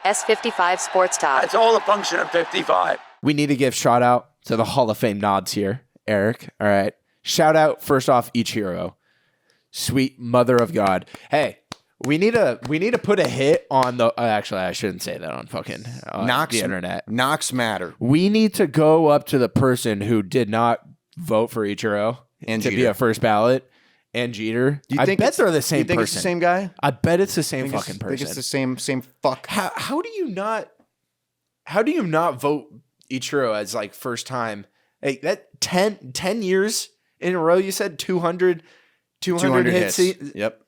S55 Sports Talk. That's all a function of 55. We need to give shout out to the Hall of Fame nods here, Eric. All right. Shout out first off Ichiro. Sweet mother of God. Hey, we need to put a hit on the actually I shouldn't say that on fucking the internet. Knocks matter. We need to go up to the person who did not vote for Ichiro And to Jeter. be a first ballot and Jeter. Do you I think bet they're the same You think person. it's the same guy? I bet it's the same fucking I person. think it's the same fuck. How do you not vote Ichiro as like first time? Hey, that 10 years in a row you said 200 hits. Yep.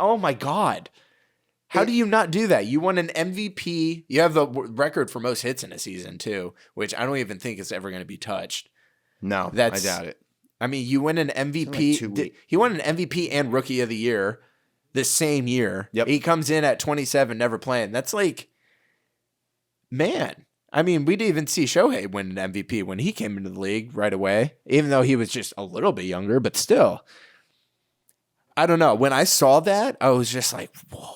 Oh my God. How do you not do that? You won an MVP. You have the record for most hits in a season too, which I don't even think is ever going to be touched. No, I doubt it. I mean, you win an MVP. He won an MVP and Rookie of the Year the same year. Yep. He comes in at 27, never playing. That's like, man. I mean, we didn't even see Shohei win an MVP when he came into the league right away, even though he was just a little bit younger, but still. I don't know. When I saw that, I was just like, whoa.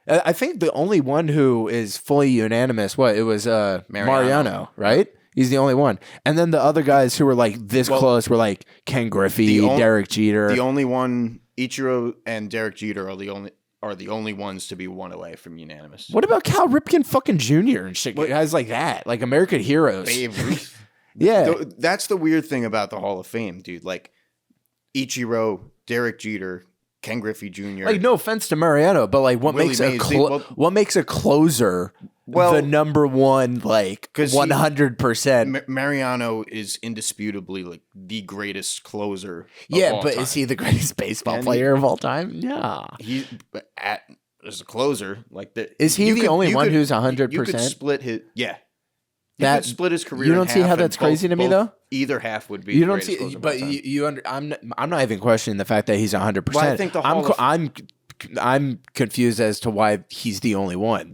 I think the only one who is fully unanimous, it was Mariano, right? He's the only one. And then the other guys who were like this close were like Ken Griffey, Derek Jeter. The only one, Ichiro and Derek Jeter are the only ones to be one away from unanimous. What about Cal Ripken fucking Jr. and shit? Guys like that, like American heroes. Babe Ruth. Yeah. That's the weird thing about the Hall of Fame, dude. Like Ichiro, Derek Jeter, Ken Griffey Jr. Like, no offense to Mariano, but like what makes a closer the number one, like 100%? Mariano is indisputably like the greatest closer. Is he the greatest baseball player of all time? Yeah, as a closer, like is he the only one who's 100%? You could split his could split his career. You don't see how that's crazy to me, though. Either half would be. You don't see, but I'm not even questioning the fact that he's 100%. Well, I think I'm confused as to why he's the only one.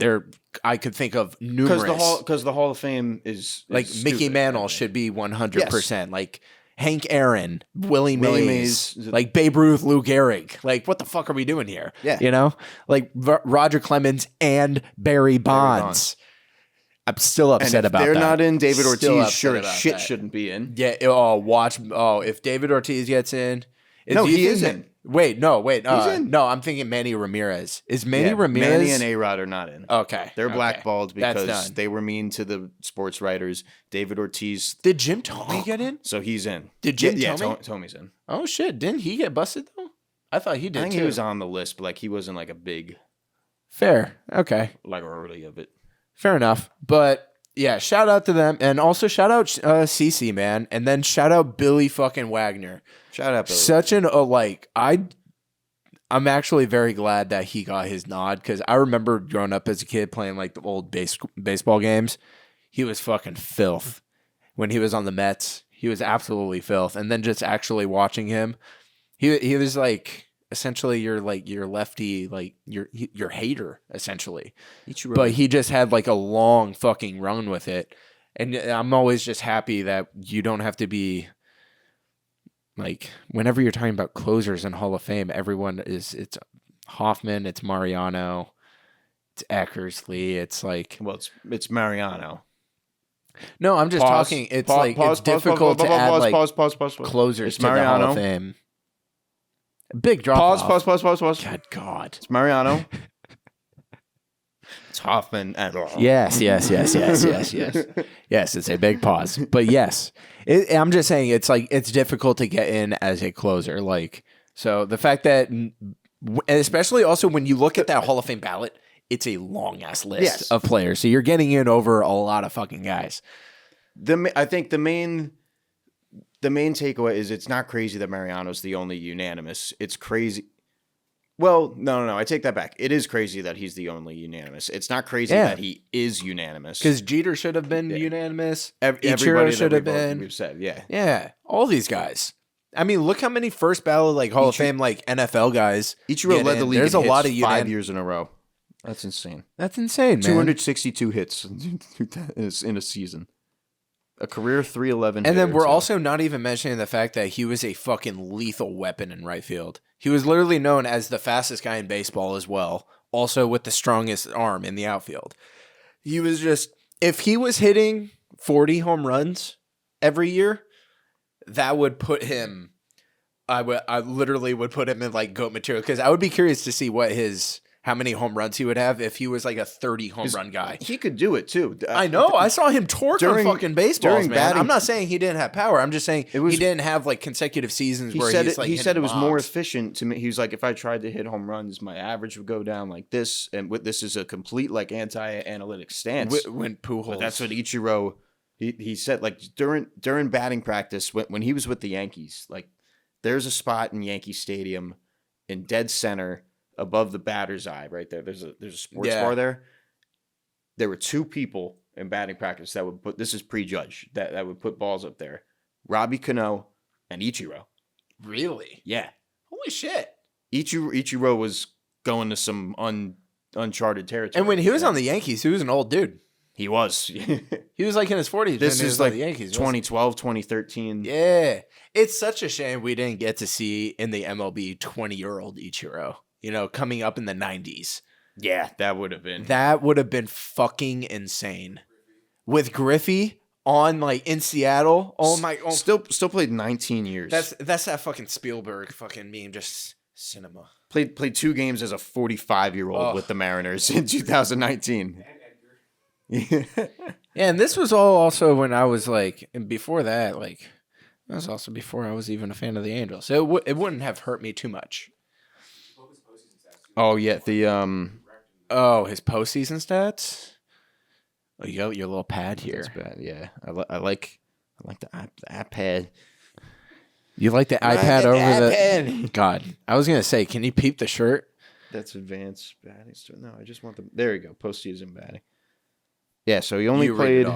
I could think of numerous because the Hall of Fame is like Mickey stupid. Mantle should be 100%. Yes. Like Hank Aaron, Willie Mays, Mays, like Babe Ruth, Lou Gehrig. Like, what the fuck are we doing here? Yeah, you know, like Roger Clemens and Barry Bonds. I'm still upset about that. They're not in. David Ortiz sure as shit shouldn't be in. Yeah. If David Ortiz gets in. He is in. Wait. He's in. No, I'm thinking Manny Ramirez. Is Manny Ramirez? Manny and A-Rod are not in. Okay. They're blackballed because they were mean to the sports writers. David Ortiz. Did Jim Thome get in? So he's in. Did Jim Thome? Yeah, Tomey's in. Oh, shit. Didn't he get busted, though? I thought he did, I think too. he was on the list, but like he wasn't like a big... Fair. Okay. Like early of it. Fair enough. But... yeah, shout out to them, and also shout out CC, man, and then shout out Billy fucking Wagner. Shout out Billy. Such I'm actually very glad that he got his nod, because I remember growing up as a kid playing like the old baseball games. He was fucking filth when he was on the Mets. He was absolutely filth, and then just actually watching him, he was like essentially your lefty, like your hater essentially. But he just had like a long fucking run with it, and I'm always just happy that you don't have to be like, whenever you're talking about closers in Hall of Fame, it's Hoffman, it's Mariano, it's Eckersley, it's like, well, it's Mariano. No, I'm just talking. It's it's difficult to add like closers to the Hall of Fame. Big drop off. Pause. Good God. It's Mariano. It's Hoffman. Yes. Yes, it's a big pause. But yes, I'm just saying it's like it's difficult to get in as a closer. Like, so the fact that, especially also when you look at that Hall of Fame ballot, it's a long ass list of players. So you're getting in over a lot of fucking guys. I think the main takeaway is it's not crazy that Mariano's the only unanimous. It's crazy. Well, no. I take that back. It is crazy that he's the only unanimous. It's not crazy that he is unanimous. Because Jeter should have been unanimous. Everybody should have been. We've said, Yeah. All these guys. I mean, look how many first ballot like Hall of Fame like NFL guys. Ichiro led the league. There's a lot of 5 years in a row. That's insane. That's insane, man. 262 hits in a season. A career 311. And then we're also not even mentioning the fact that he was a fucking lethal weapon in right field. He was literally known as the fastest guy in baseball as well, also with the strongest arm in the outfield. He was just, if he was hitting 40 home runs every year, that would put him, I literally would put him in like GOAT material, because I would be curious to see how many home runs he would have if he was like a 30 home run guy. He could do it too. I know. I saw him torque on fucking baseballs, man. I'm not saying he didn't have power. I'm just saying he didn't have like consecutive seasons where he said it was more efficient to me. He was like, if I tried to hit home runs, my average would go down like this. And this is a complete like anti-analytic stance. When Pujols. But that's what Ichiro, he said, like during batting practice when he was with the Yankees, like there's a spot in Yankee Stadium in dead center above the batter's eye, right there. There's a sports bar there. There were two people in batting practice that would put, this is prejudged, that would put balls up there. Robbie Cano and Ichiro. Really? Yeah. Holy shit. Ichiro was going to some uncharted territory. And when he was on the Yankees, he was an old dude. He was. He was like in his 40s. This is like the Yankees, 2012, 2013. Yeah. It's such a shame we didn't get to see in the MLB 20-year-old Ichiro. Coming up in the 90s. Yeah, that would have been. That would have been fucking insane. With Griffey on like in Seattle. Oh my! Oh. Still played 19 years. That's that fucking Spielberg fucking meme. Just cinema. Played 2 games as a 45-year-old with the Mariners in 2019. Yeah, and this was all also when I was like, and before that, like, that was also before I was even a fan of the Angels. So it wouldn't have hurt me too much. Oh yeah, his postseason stats. Oh, you got your little pad here. That's bad. Yeah, I like the iPad. You like the iPad over the God? I was gonna say, can you peep the shirt? That's advanced batting. No, I just want the. There you go, postseason batting. Yeah, so he only played.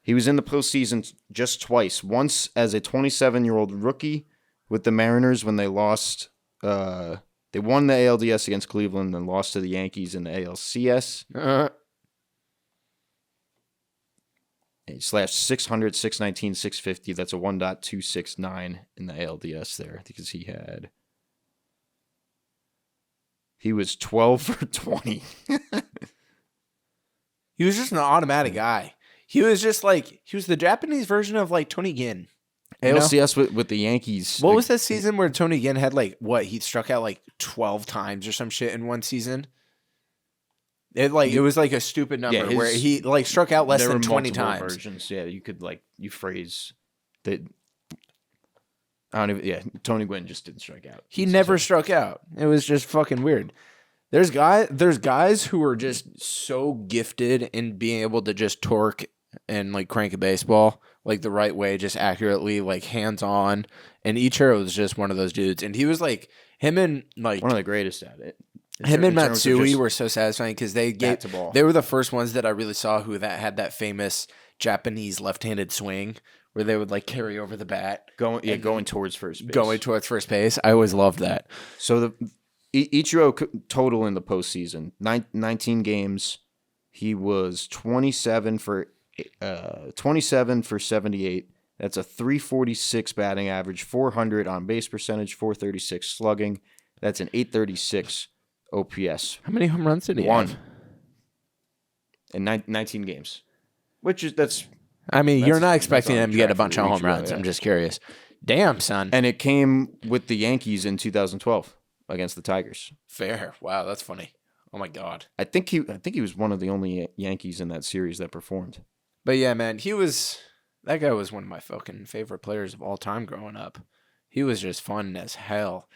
He was in the postseason just twice. Once as a 27-year-old rookie with the Mariners when they lost. They won the ALDS against Cleveland and lost to the Yankees in the ALCS. He slashed 600, 619, 650. That's a 1.269 in the ALDS there because he was 12 for 20. He was just an automatic guy. He was just like, he was the Japanese version of like Tony Gwynn. ALCS with the Yankees. What was that season where Tony Gwynn had like he struck out like 12 times or some shit in one season? It was like a stupid number where he like struck out less than 20 times. Versions. Yeah, you could you phrase that. I don't even. Yeah, Tony Gwynn just didn't strike out. He never struck out. It was just fucking weird. There's guys who are just so gifted in being able to just torque and like crank a baseball like the right way, just accurately, like hands on. And Ichiro was just one of those dudes, and he was like him and like one of the greatest at it. Him and Matsui were so satisfying because they were the first ones that I really saw who had that famous Japanese left-handed swing where they would like carry over the bat, going towards first base. Going towards first base. I always loved that. So the Ichiro total in the postseason, 19 games, he was 27 for 78. That's a 346 batting average, 400 on base percentage, 436 slugging. That's an 836 OPS. How many home runs did he have? In 19 games. You're not expecting him to get a bunch of home runs. Yeah. I'm just curious. Damn, son. And it came with the Yankees in 2012 against the Tigers. Fair. Wow, that's funny. Oh my God. I think he was one of the only Yankees in that series that performed. But yeah, man, that guy was one of my fucking favorite players of all time growing up. He was just fun as hell.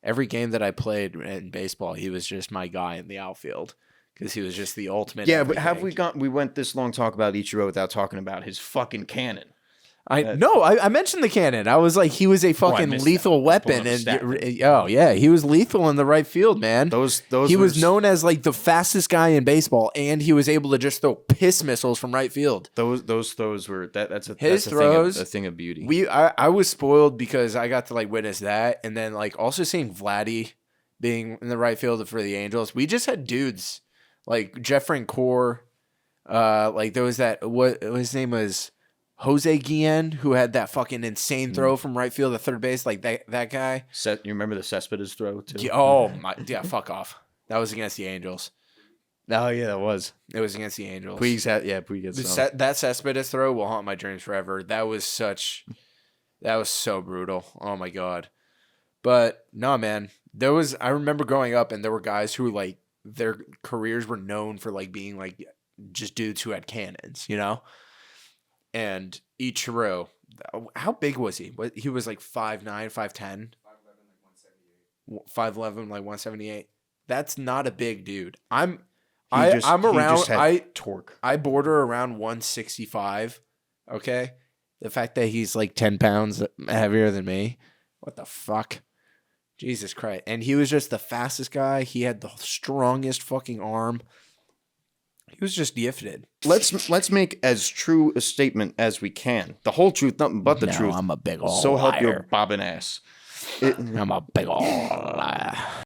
Every game that I played in baseball, he was just my guy in the outfield because he was just the ultimate. Yeah, but we went this long talk about Ichiro without talking about his fucking cannon. I mentioned the cannon. I was like, he was a fucking lethal weapon, and he was lethal in the right field, man. He was known as like the fastest guy in baseball, and he was able to just throw piss missiles from right field. Those throws were that's a thing of beauty. I was spoiled because I got to like witness that, and then like also seeing Vladdy being in the right field for the Angels. We just had dudes like Jeff Francoeur, like there was that what his name was. Jose Guillen, who had that fucking insane throw from right field to third base, like that guy. You remember the Cespedes throw too? Yeah, oh my, yeah, fuck off. That was against the Angels. Oh yeah, that was. It was against the Angels. Puig gets That Cespedes throw will haunt my dreams forever. That was so brutal. Oh my god. But no, man, I remember growing up and there were guys who like their careers were known for like being like just dudes who had cannons, you know? And Ichiro, how big was he? He was like 5'9", 5'10", 5'11", like 178. That's not a big dude. I'm around torque. I border around 165. Okay, the fact that he's like 10 pounds heavier than me, what the fuck? Jesus Christ! And he was just the fastest guy. He had the strongest fucking arm. He was just gifted. Let's make as true a statement as we can. The whole truth, nothing but the truth. I'm a big old So help liar. your bobbin ass. I'm a big old liar.